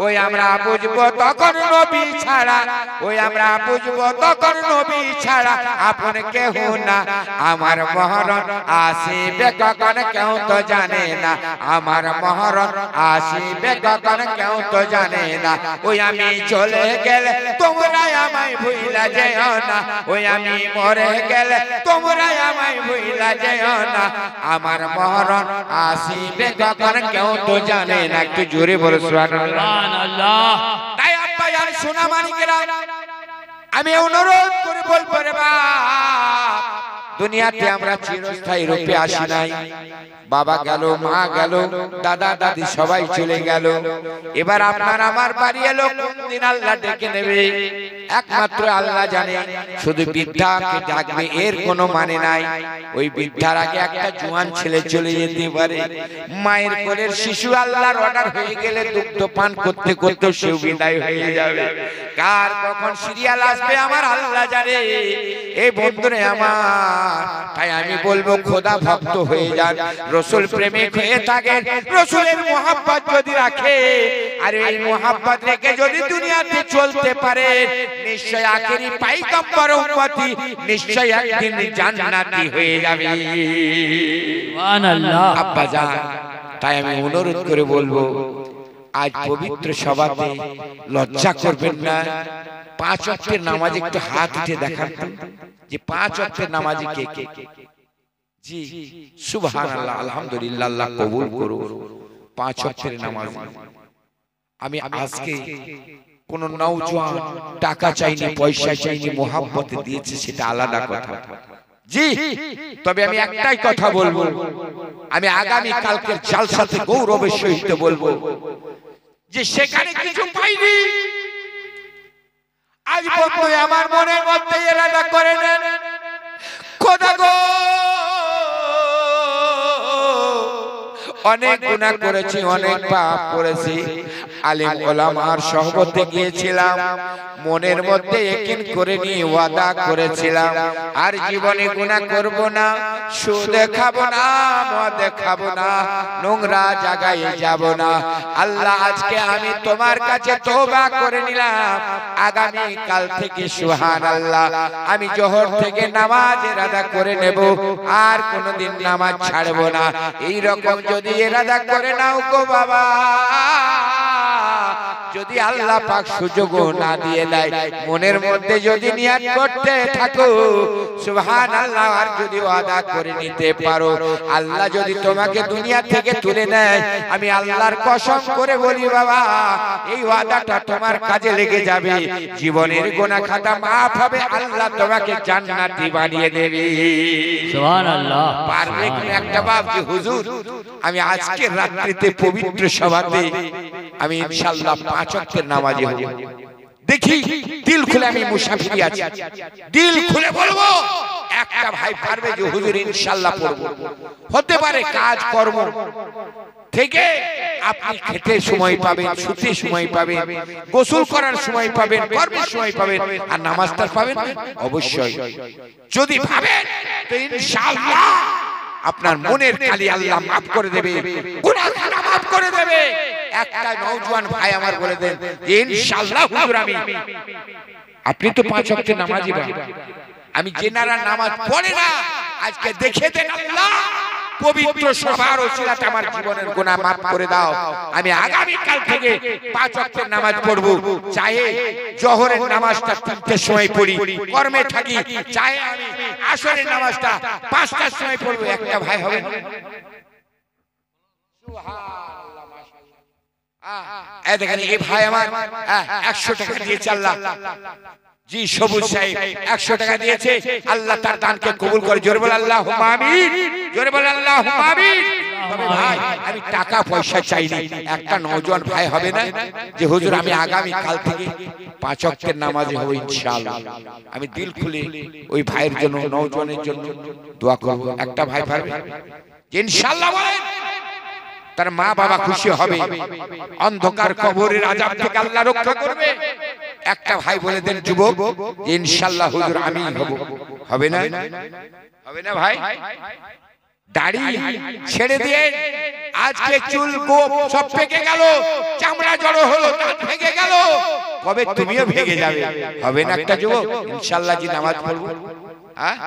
ওই আমরা বুঝবো তখন নবী ছাড়া, ওই আমরা বুঝবো তখন নবী ছাড়া আপন কেহ না। আমার মহরণ আসিবে কখন কেউ তো জানে না, আমার মহরণ আসিবে কখন কেউ তো জানে না। ওই আমি চলে গেলে তোমরা আমায় ভুইলা যেও না, ওই আমি মরে গেলে তোমরা আমায় ভুইলা যেও না। আমার মহরণ আসিবে কখন কেউ তো জানে না। একটু জোরে বলো সুবহানাল্লাহ। তাই আব্বা আর সোনা মানিকেরা, আমি অনুরোধ করে বলবো রে বাপ, দুনিয়াতে আমরা চিরস্থায়ী রূপে আসি নাই। বাবা গেল, মা গেল, দাদা দাদি সবাই চলে গেল। এবার আপনার আমার বাড়ি এলো, কোন দিন আল্লাহ ডেকে নেবে একমাত্র আল্লাহ জানে। শুধু বৃদ্ধাকে ডাকবে এর কোনো মানে নাই। ওই বৃদ্ধার আগে একটা জোয়ান ছেলে চলে যেতে পারে। মায়ের কোলের শিশু আল্লাহর অর্ডার হয়ে গেলে দুগ্ধ পান করতে করতে সে বিদায় হয়ে যাবে। কার কখন সিরিয়াল আসবে আমার আল্লাহ জানে। এই বন্ধুরে আমার, তাই আমি বলবো খোদা ভক্ত হয়ে যান, রসুল প্রেমিক হয়ে থাকেন, রসুলের মোহাব্বত যদি রাখে আর এই মোহাব্বত রেখে যদি দুনিয়াতে চলতে পারে নিশ্চয় আখেরি পয়গম্বর উম্মতি নিশ্চয় একদিন জান্নাতি হয়ে যাবে। সুবহানাল্লাহ। আব্বা জান, তাই আমি অনুরোধ করে বলবো, আজ পবিত্র সভাতে লজ্জা করবেন না। 5 ওয়াক্তের নামাজ একটু হাত উঠে দেখান তো, যে 5 ওয়াক্তের নামাজি কে কে? জি, সুবহানাল্লাহ, আলহামদুলিল্লাহ, আল্লাহ কবুল করুন। 5 ওয়াক্তের নামাজ। আমি আজকে কোন নওজোয়ান টাকা চাইনি, পয়সা চাইনি, মোহাব্বত দিয়েছে, সেটা আলাদা কথা। জি, তবে আমি একটাই কথা বলবো, আমি আগামী কালকের জালসাতে গৌরবের সহিত বলবো যে সেখানে কিছু পাইনি। আজ বন্ধু আমার মনের মধ্যে এরাদা করে নেন, খোদা গো, অনেক গুনাহ করেছি, অনেক পাপ করেছি, আলেম ওলামার সহবতে গিয়েছিলাম, মনের মধ্যে ইয়াকিন করে নিয়ে ওয়াদা করেছিলাম আর জীবনে গুনাহ করব না, সুদ খাবো না, মদ খাবো না, নোংরা জায়গায় যাব না। আল্লাহ, আজকে আমি তোমার কাছে তওবা করে নিলাম, আগামী কাল থেকে সুবহানাল্লাহ আমি জোহর থেকে নামাজের আদা করে নেব, আর কোনোদিন নামাজ ছাড়বো না। এই রকম যদি ইরাদা করে নাও গো বাবা, যদি আল্লাহ পাক সুযোগ না দিয়ে দেয়, মনের মধ্যে যদি নিয়ত করতে থাকো সুবহানাল্লাহ, আর যদি ওয়াদা করে নিতে পারো, আল্লাহ যদি তোমাকে দুনিয়া থেকে তুলে নেয়, আমি আল্লাহর কসম করে বলি বাবা, এই ওয়াদাটা তোমার কাজে লেগে যাবে, জীবনের গুনাহ খাতা maaf হবে, আল্লাহ তোমাকে জান্নাতি বানিয়ে দেবে। সুবহানাল্লাহ। পারবে কোন একটা বাপ যে হুজুর আমি আজকের রাত্রিতে পবিত্র সভাতে আমি ইনশাআল্লাহ 5 ওয়াক্তের নামাজি হব। দেখি, দিল খুলে আমি মুসাফিরি আছি, দিল খুলে বলবো, একটা ভাই পারবে যে হুজুর ইনশাআল্লাহ পড়ব। হতে পারে কাজ কর্ম থেকে আপনি খেতে সময় পাবেন, শুতে সময় পাবেন, গোসল করার সময় পাবেন, কর্মের সময় পাবেন, আর নামাজটা পাবেন অবশ্যই। যদি ভাবেন তো ইনশাআল্লাহ আপনার মনের খালি আল্লাহ মাফ করে দেবে, গুনাহ মাফ করে দেবে। একটা নওজোয়ান ভাই আমার বলে দেন যে ইনশাআল্লাহ হুজুর আমি, আপনি তো 5 ওয়াক্তের নামাজি ভাই, আমি জেনারা নামাজ পড়ে না, আজকে দেখে দেন আল্লাহ পবিত্র সবার ওসিলাতে আমার জীবনের গুনাহ মাফ করে দাও, আমি আগামী কাল থেকে 5 ওয়াক্তের নামাজ পড়ব, চাহে জোহরের নামাজটা 3টার সময় পড়ি, কর্মে থাকি, চাহে আমি আসরের নামাজটা 5টার সময় পড়ব। একটা ভাই হবে সুবহানাল্লাহ, মাশাআল্লাহ। এই দেখেন এই ভাই আমার 100 টাকা দিয়েছে আল্লাহ, জি সবুজ সাহেব 100 টাকা দিয়েছে, আল্লাহ তার দানকে কবুল করে। জোরে বল আল্লাহুম্মা আমিন, জোরে বল আল্লাহুম্মা আমিন। তবে ভাই আমি টাকা পয়সা চাইনি, একটা নওজোয়ান ভাই হবে না যে হুজুর আমি আগামী কাল থেকে 5 ওয়াক্তের নামাজি হব ইনশাআল্লাহ, আমি দিল খুলে ওই ভাইয়ের জন্য, নওজোয়ানের জন্য দোয়া করব। একটা ভাই পারবে ইনশাআল্লাহ বলেন? তার মা বাবা খুশি হবে, অন্ধকার কবরের আযাব থেকে আল্লাহ রক্ষা করবে। একটা ভাই বলে দেন যুবক, ইনশাআল্লাহ হুজুর আমি হব। হবে না? হবে না ভাই? দাড়ি ছেড়ে দিয়ে আজকে চুল গোপ সব পেকে গেল, চামড়া জড়ো হলো, দাঁত ভেঙে গেল, কবে তুমিও ভেঙে যাবে। হবে না একটা যুবক? ইনশাআল্লাহ জি নামাজ পড়ব, হ্যাঁ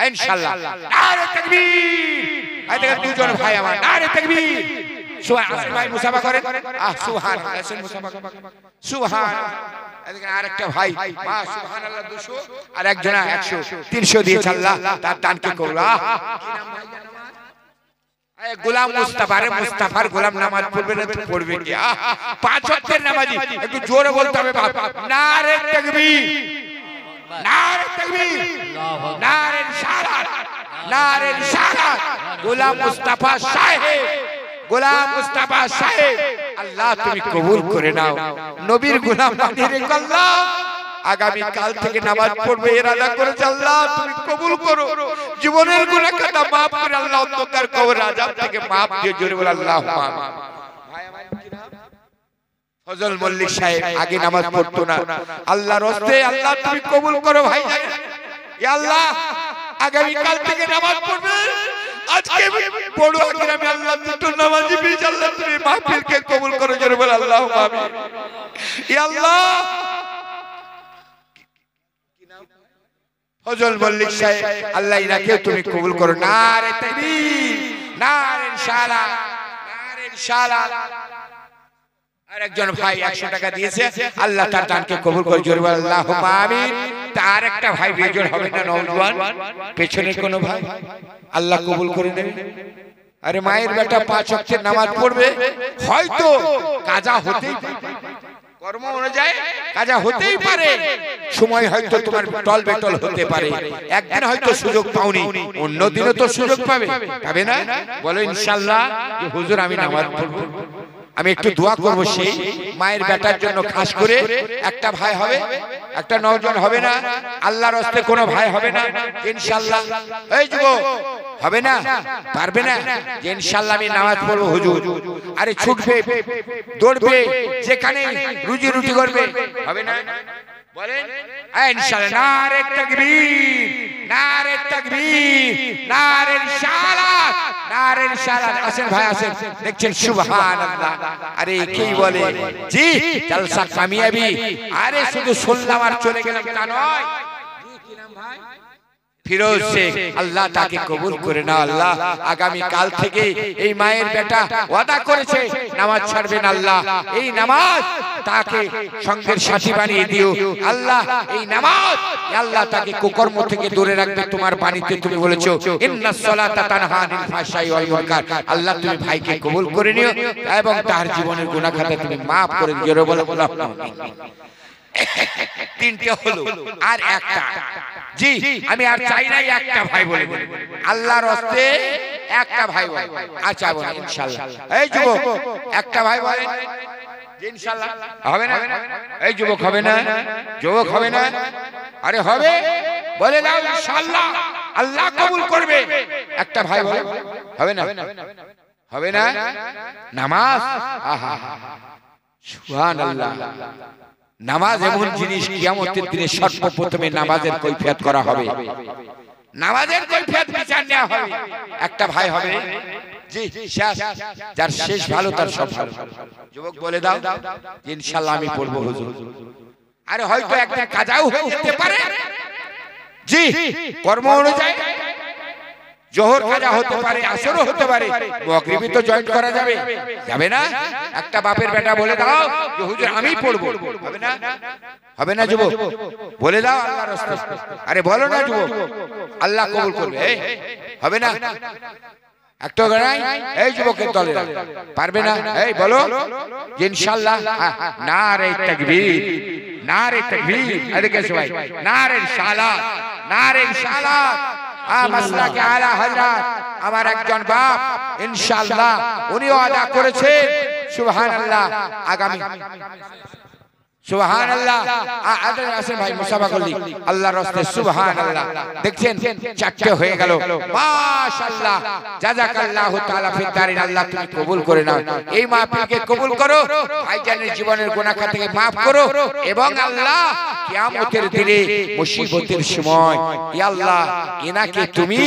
ইনশাআল্লাহ। নারে তাকবীর। এই দেখেন দুজন ভাই আমার, নারে তাকবীর। সুবহান ভাই মুসাফা করেন, সুবহানাল্লাহ, আসেন মুসাফা করেন, সুবহানাল্লাহ। এদিকে আরেকটা ভাই মা সুবহানাল্লাহ 200 আর একজনা 100 300 দিয়েছে, আল্লাহ তার দানকে কবুল। কি নাম ভাই জানেন? গোলাম মুস্তাফা। রে মুস্তাফার গোলাম নামাজ পড়বে না তো পড়বে কি? 5 ওয়াক্তের নামাজি, একটু জোরে বলতে হবে বাপ। নারে তাকবীর, নারে তাকবীর, নারে রিসালাত, নারে রিসালাত। গোলাম মুস্তাফা সাহেব, গোলাম মুস্তাফা সাহেব, আল্লাহ তুমি কবুল করে নাও, নবীর গোলাম বানিয়ে রেখো আল্লাহ। আগামী কাল থেকে নামাজ পড়বে ইরাদা করেছে, আল্লাহ তুমি কবুল করো, জীবনের গুনাহ খাতা maaf করে আল্লাহ অন্ধকার কবর আযাব থেকে maaf দিয়ে। জোরে বল আল্লাহুম্মা আমিন। ভাই আমার কি নাম? ফজল মল্লিক সাহেব আগে নামাজ পড়তো না, আল্লাহর রাস্তে আল্লাহ তুমি কবুল করো ভাই। ইয়া আল্লাহ আগামী কাল থেকে নামাজ পড়বে, আজকে বড় আগে আমি আল্লাহ দুটো নামাজি পেয়েছি, আল্লাহ তুমি মাহফিলকে কবুল করো। জোরে বল আল্লাহ। আল্লাহুম্মা আমিন। ইয়া আল্লাহ, ফজল মল্লিক সাহেব, আল্লাহ ইনাকে তুমি কবুল করো। নারে তাকবীর, নারে ইনশাআল্লাহ, নারে ইনশাআল্লাহ। আর একজন ভাই 100 টাকা দিয়েছে, আল্লাহ তার দানকে কবুল করে। জোরে বল আল্লাহুম্মা আমিন। তার একটা ভাই বেজোর হবে না, নওজোয়ান পেছনের কোন ভাই, আল্লাহ কবুল করে নেবে। আরে মায়ের বেটা 5 ওয়াক্তের নামাজ পড়বে, হয়তো কাজা হতেই পারে, কর্ম অনুযায়ী কাজা হতেই পারে, সময় হয়তো তোমার টল বেটল হতে পারে, একদিন হয়তো সুযোগ পাওনি, অন্য দিনও তো সুযোগ পাবে, পাবে না? বলো ইনশাআল্লাহ যে হুজুর আমি নামাজ পড়ব। আমি একটু দোয়া করব সেই মায়ের বেটার জন্য, খাস করে একটা ভাই হবে, একটা নওজোয়ান হবে না, আল্লাহর রাস্তায় কোনো ভাই হবে না ইনশাআল্লাহ। এই যুবক হবে না, পারবে না যে ইনশাআল্লাহ আমি নামাজ পড়বো হুজুর। আরে ছুটবে, দৌড়বে, যেখানে রুজি রুটি করবে, হবে না? বলেন ইনশাআল্লাহ। নারে তাকবীর, নারে তাকবীর, নারে ইনশাআল্লাহ, নারে ইনশাআল্লাহ। আসেন ভাই আসেন, দেখছেন সুবহানাল্লাহ। আরে কি বলে জি, জলসা কামিয়াবি। আরে শুধু শুনলাম আর চলে গেলাম তা নয়। কি নাম ভাই? ফিরোজ শেখ, আল্লাহ তাকে কবুল করে নাও। আল্লাহ আগামী কাল থেকে এই মায়ের বেটা ওয়াদা করেছে নামাজ ছাড়বেন, আল্লাহ এই নামাজ তাকে সঙ্গের সাথী বানিয়ে দিও। আল্লাহ এই নামাজ আল্লাহ তাকে কুকর্ম থেকে দূরে রাখবে। তোমার বাণীতে তুমি বলেছো ইন্নাস সালাতা তানহা আনিল ফাহশাই ওয়াল মুনকার। আল্লাহ তুমি ভাইকে কবুল করে নিও এবং তার জীবনের গুনাহ খাতা তুমি maaf করে দিও। জোরে বলো আল্লাহুম্মা আমিন। তিনটে হলো আর একটা, জি আমি আর চাই না একটা ভাই বলে দেব, আল্লাহর রাস্তে একটা ভাই বলে। আচ্ছা বলেন ইনশাআল্লাহ। এই যুবক একটা ভাই বলেন ইনশাআল্লাহ। হবে না? এই যুবক হবে না? যুবক হবে না? আরে হবে, বলে দাও ইনশাআল্লাহ, আল্লাহ কবুল করবে। একটা ভাই বলে হবে না? হবে না? নামাজ, আহা সুবহানাল্লাহ। নামাজ এমন জিনিস, কিয়ামতের দিনে সর্বপ্রথমে নামাজের কৈফিয়ত করা হবে, নামাজের কৈফিয়ত বিচার নেওয়া হবে। একটা ভাই হবে জি শেষ, যার শেষ ভালো তার সব ভালো। যুবক বলে দাও ইনশাআল্লাহ আমি পড়বো হুজুর। আরে হয়তো একটা কাজাও হয়ে যেতে পারে, জি কর্ম অনুযায়ী জোহর কাজা হতে পারে, আসরও হতে পারে, মাগরিবি তো জয়েন করা যাবে, যাবে না? একটা বাপের বেটা বলে দাও যে হুজুর আমি পড়বো, হবে না? হবে না যুবক? বলে দাও আল্লাহর রাস্তায়। আরে বলো না যুবক, আল্লাহ কবুল করবে। হবে না? একটা গায় এই যুবকের দলে পারবে না? এই বলো ইনশাআল্লাহ। নারে তাকবীর, নারে তাকবীর। আরে কে সবাই নারে ইনশাআল্লাহ, নারে ইনশাআল্লাহ। মাসলাকে আলা হযরত আমার একজন বাপ ইনশাআল্লাহ উনিও আদা করেছেন সুবহানাল্লাহ। আগামী সুবহানাল্লাহ। আদর আসেন ভাই মুসাফা করলি আল্লাহর রাস্তায় সুবহানাল্লাহ। দেখছেন চারটে হয়ে গেল, মাশাআল্লাহ। জাযাকাল্লাহু তাআলা ফি দারিন। আল্লাহ তুমি কবুল করে নাও, এই মাহফিলকে কবুল করো, ভাইজানের জীবনের গুনাহ থেকে maaf করো, এবং আল্লাহ কিয়ামতের দিনে মুসিবতের সময় ইয়া আল্লাহ ইনাকে তুমি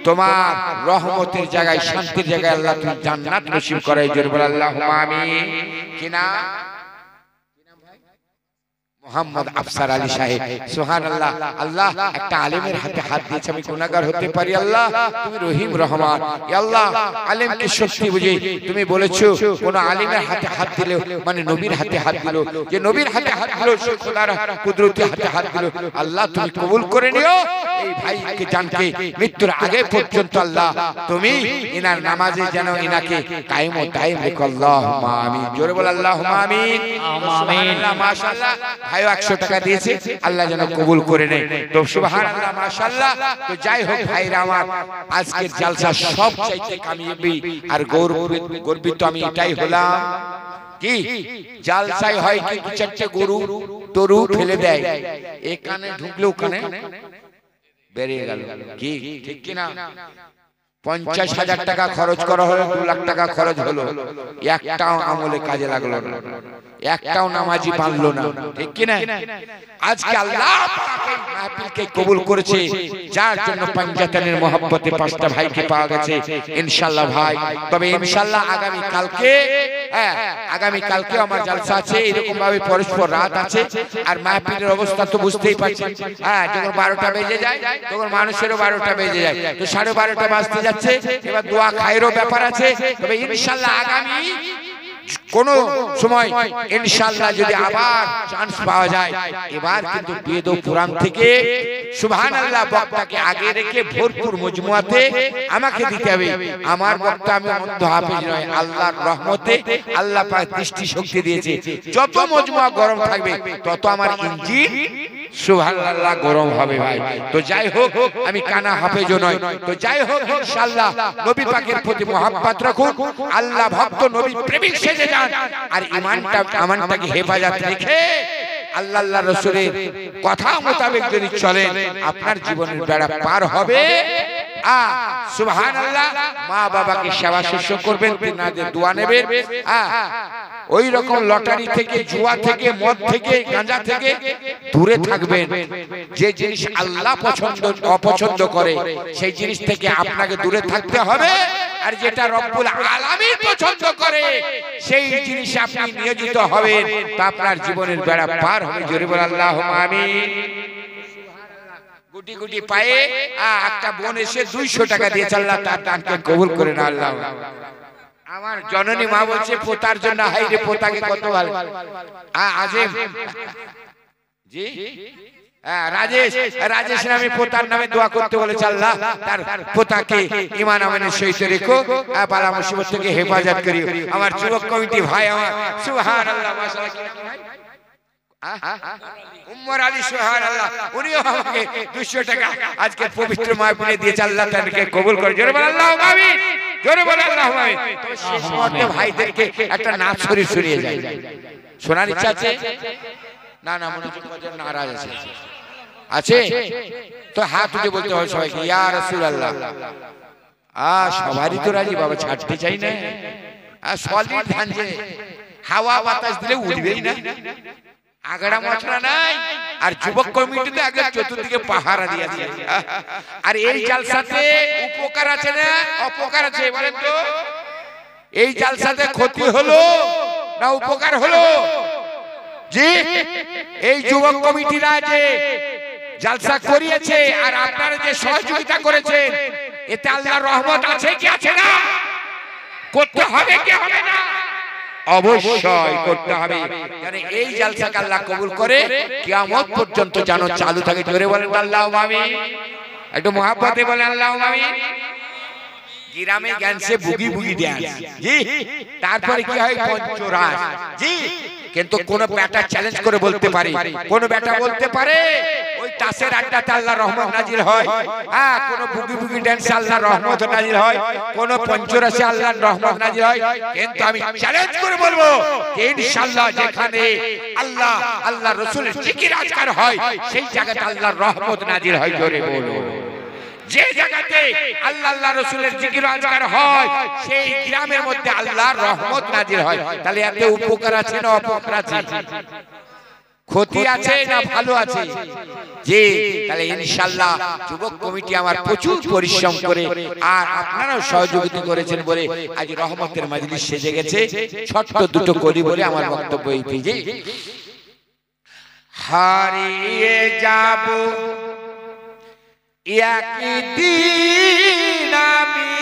তোমার রহমতের জায়গায়, শান্তির জায়গায় আল্লাহ তুমি জান্নাত নসিব করাই। জোরে বল আল্লাহুম্মা আমিন। কিনা মোহাম্মদ আফসার আলী সাহেব সুবহানাল্লাহ। আল্লাহ একটা আলেমের হাতে হাত দিয়েছে, আমি গুনাহগার হতে পারি, আল্লাহ তুমি রহিম রহমান। ইয়া আল্লাহ আলেমকে শক্তি বুঝে তুমি বলেছো কোন আলেমের হাতে হাত দিলে মানে নবীর হাতে হাত দিল, যে নবীর হাতে হাত দিল সে খোদার কুদরতি হাতে হাত দিল। আল্লাহ তুমি কবুল করে নিও এই ভাইকে জানকে মৃত্যুর আগে পর্যন্ত আল্লাহ তুমি ইনার নামাজে যেন ইনাকে কায়েম ও দায়েম রেখো। আল্লাহুম্মা আমিন। জোরে বল আল্লাহুম্মা আমিন। সুবহানাল্লাহ। মাশাআল্লাহ। ভাইও 100 টাকা দিয়েছে, আল্লাহ যেন কবুল করে নেয়। তো সুবহানাল্লাহ মাশাআল্লাহ। তো যাই হোক ভাইরা আমার, আজকের জালসা সব চাইতে কামিয়াবি আর গর্বিত আমি এটাই হলাম কি জালসায় হয় কি চারটে গরু তরু ফেলে দেয়, এখানে ঢুকলেও কানে বেরিয়ে গেল, কি ঠিক কি না? 50,000 টাকা খরচ করা হলো, 2 লাখ টাকা খরচ হলো, একটাও আমলে কাজে লাগলো না, একটাও নামাজি বানলো না, ঠিক কি না? আজকে আল্লাহ পাক এই মাহফিলকে কবুল করেছে, যার জন্য পাঞ্জাতানের মহব্বতে 5টা ভাইকে পাওয়া গেছে ইনশাআল্লাহ ভাই। তবে ইনশাআল্লাহ আগামী কালকে আমার জলসা আছে, এরকম ভাবে পরস্পর রাত আছে। আর মাহফিলের অবস্থা তো বুঝতেই পারছেন, যখন 12টা বেজে যায় তখন মানুষেরও 12টা বেজে যায়, তো 12:30 বাজতে যাচ্ছে। এবার দোয়া খায়েরও ব্যাপার আছে। তবে ইনশাআল্লাহ আগামী কোন সময় ইনশাআল্লাহ যদি আবার চান্স পাওয়া যায়, এবার কিন্তু বেদ ও পুরাণ থেকে সুবহানাল্লাহ বক্তাকে আগে রেখে ভরপুর মজমুয়াতে আমাকে দিতে হবে। আমার বক্তা আমি মন্দ হাফেজ নয়, আল্লাহর রহমতে আল্লাহ পাক দৃষ্টি শক্তি দিয়েছে। যত মজমুয়া গরম থাকবে তত আমার ইঞ্জিন সুবহানাল্লাহ গরম হবে ভাই। তো যাই হোক, আমি কানা হাফেজও নয়, তো যাই হোক ইনশাআল্লাহ নবী পাকের প্রতি মহব্বত রাখুন, আল্লাহ ভক্ত নবী প্রেমিক সেজে যান, আর আমানটাকে হেফাজত রেখে আল্লাহ রাসূলের কথা মোতাবেক যদি চলেন, আপনার জীবনের বেড়া পার হবে। সুবহানাল্লাহ। মা বাবাকে সেবা শুশ্রূষা করবেন, তিনাদের দোয়া নেবেন। ওই রকম লটারি থেকে, জুয়া থেকে, মদ থেকে, গাঁজা থেকে দূরে থাকবেন। যে জিনিস আল্লাহ অপছন্দ করে সেই জিনিস থেকে আপনাকে দূরে থাকতে হবে। আর যেটা রব্বুল আলামিন পছন্দ করে সেই জিনিসে আপনি নিয়োজিত হবেন, তা আপনার জীবনের বেড়া পার হবে। জোরে বল আল্লাহুম্মা আমিন। গুটি গুটি পায়ে একটা বোন এসে 200 টাকা দিয়েছে, আল্লাহ তার দানকে কবুল করে না। আল্লাহ, আমার জননী মা বলছে পোতার জন্য, হাই রে পোতাকে কত ভালো। আজিম জি, রাজেশ নামে পোতার নামে দোয়া করতে বলেছে, আল্লাহ তার পোতাকে ঈমান আমানের সহিত রেখো, বালা মুসিবত থেকে হেফাজত করিও। আমার যুবক কমিটি ভাই আমার, সুবহানাল্লাহ, মাশাআল্লাহ, উম্মর আলী, সুবহানাল্লাহ, উনিও আমাকে 200 টাকা আজকে পবিত্র মাহফিলে দিয়েছে, আল্লাহ তাদেরকে কবুল করে। জোরে বল আল্লাহুম্মা আমিন, জোরে বল আল্লাহুম্মা আমিন। তো শেষ মুহূর্তে ভাইদেরকে একটা নাচ শুনিয়ে যায়, শোনার ইচ্ছা আছে? না মনোযোগ করে, নারাজ আছে তো হাত উঠে বলতে হবে সবাইকে, ইয়া রাসূলুল্লাহ। সবারই তো রাজি বাবা, ছাড়তে চাই না। সলিড ধানছে, হাওয়া বাতাস দিলে উঠবেই না, আগাড়া মশলা নাই। আর যুবক কমিটিতে আগে চতুর্দিকে পাহারা দিয়ে আছে। আর এই জালসাতে উপকার আছে না অপকার আছে বলেন তো? এই জালসাতে ক্ষতি হলো না উপকার হলো? জি, এই যুবক কমিটিরা যে জালসা করিয়েছে আর আপনারা যে সহযোগিতা করেছেন, এতে আল্লাহর রহমত আছে কি আছে না? করতে হবে কি হবে না? অবশ্যই করতে হবে। মানে এই জালসাকে আল্লাহ কবুল করে কিয়ামত পর্যন্ত যেন চালু থাকে। জোরে বলেন আল্লাহুম্মা আমিন, একটু মহব্বতে বলেন আল্লাহুম্মা আমিন। গ্রামে গ্যান্সে বুগি বুগি ড্যান্স, জি, তারপরে কি হয় পঞ্চরাস, জি। কিন্তু কোন ব্যাটা চ্যালেঞ্জ করে বলতে পারে, কোন ব্যাটা বলতে পারে ওই তাসের আড্ডাতে আল্লাহর রহমত নাজিল হয়, কোন বুগি বুগি ড্যান্সে আল্লাহর রহমত নাজিল হয়, কোন পঞ্চরাসে আল্লাহর রহমত নাজিল হয়। কিন্তু আমি চ্যালেঞ্জ করে বলবো ইনশাআল্লাহ যেখানে আল্লাহ রাসূলের জিকির আজকার হয় সেই জায়গাতে আল্লাহর রহমত নাজিল হয়। জোরে বলো, যে জায়গাতে আল্লাহ রাসূলের জিকির আজকার হয় সেই গ্রামের মধ্যে আল্লাহর রহমত নাজিল হয়। তাহলে এতে উপকার আছে না অপকার আছে? ক্ষতি আছে না ভালো আছে? জি, তাহলে ইনশাআল্লাহ যুবক কমিটি আমার প্রচুর পরিশ্রম করে আর আপনারাও সহযোগিতা করেছেন বলে আজ রহমতের মাজলিস সেজে গেছে। ছোট্ট দুটো কলি বলে আমার বক্তব্য এই যে, হারিয়ে যাব একদিন আমি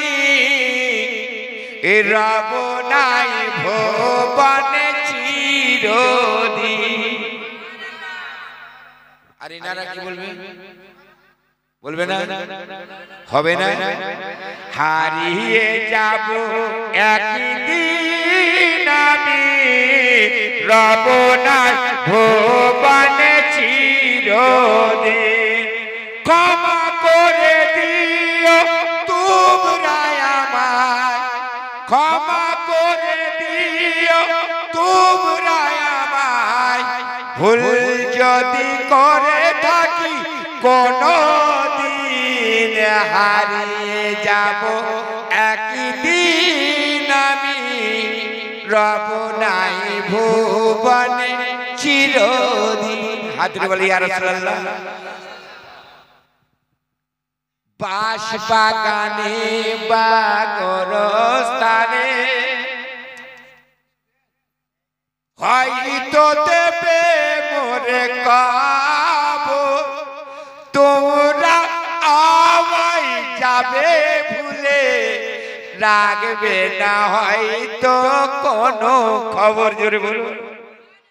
রব নাই ভুবনে চিরদিন। আর এনারা কি বলবে? বলবে না? হবে না? হারিয়ে যাব একদিন আমি রব নাই ভুবনে চিরদিন। ক্ষমা করে দিও তোমরা আমায়, ক্ষমা করে দিও তোমরা আমায়, ভুল যদি করে থাকি কোনদিন হারিয়ে যাব একদিন আমি রব নাই ভুবনে চিরদিন হাত তুলে বলি ইয়া রাসূলুল্লাহ বাস বাগানে বা গোরস্থানে হয়তো দেবে মোরে কবর তোমরা আমায় যাবে ভুলে রাখবে না হয়তো কোনো খবর জোরে বলুন